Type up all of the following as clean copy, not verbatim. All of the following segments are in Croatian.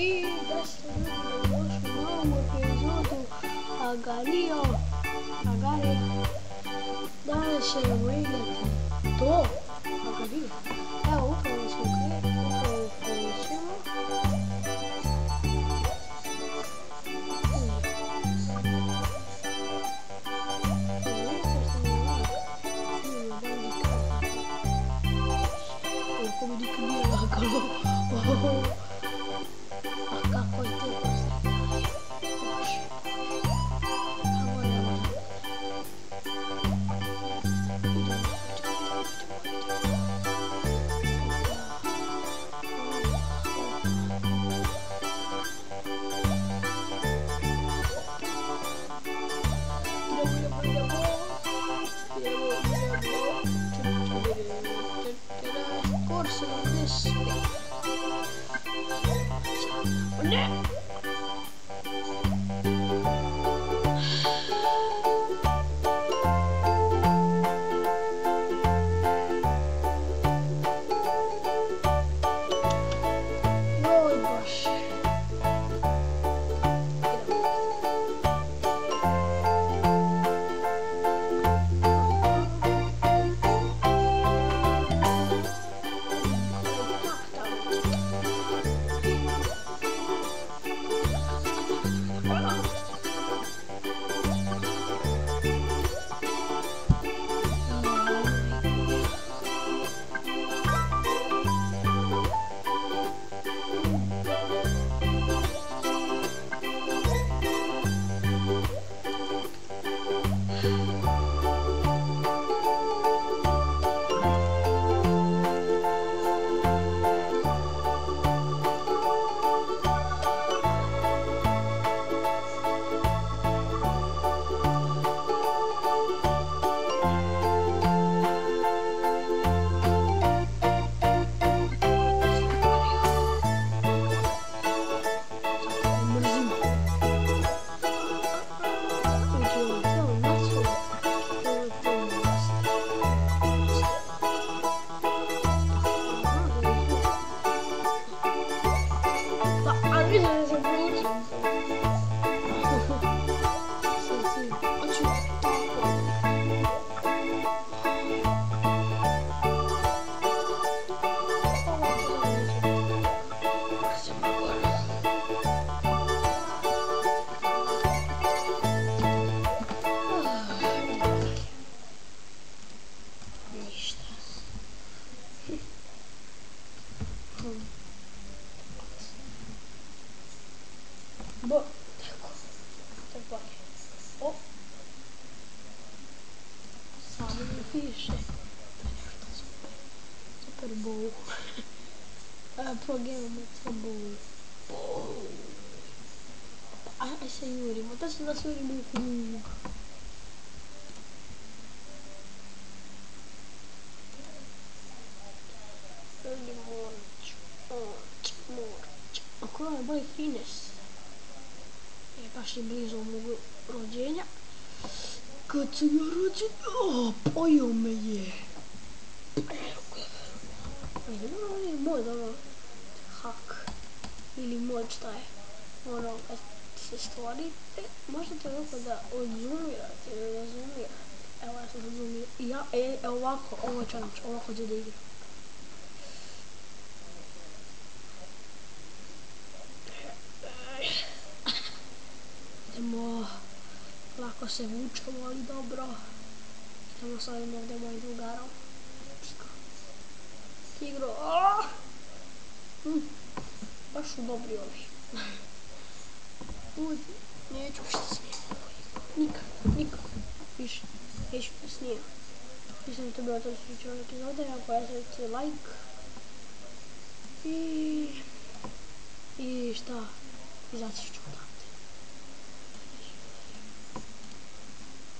I da se vidimo još u novu epizodu Agario. Danas ćemo igrati to Agario. Evo, upravo smo krećemo. Kako bi nikad nije lagalo. A kako je te postavljeno? Bože. Kako ne može? Forse non è ne Boh, ecco, qua. Oh, Summer Fish. Super Bowl. Pro Game Super Bowl. Aj se jurimo, to se da se jurimo u krug. Ako je moj 13. Baš je blizu mog rođenja. Kad sam ja rođen, pojao me je. Nije mod ono, hak ili mod šta je. Ono, kad se stvorite, možete ovako da odzumirate ili da zoomirate. Evo ja sam odzumirao. Ovako, ovo je challenge, ovako ću da igram. Lako se vučemo, ali dobro. Idemo sa ovim ovdje mojim drugarom. Tigro. Baš su dobri ovi. Neću više snijem. Nikad. Više. Neću da snijem. Mislim da to bilo to što ću epizode. Ako ja se like. I šta? Izaći ću odavde.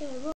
Evo.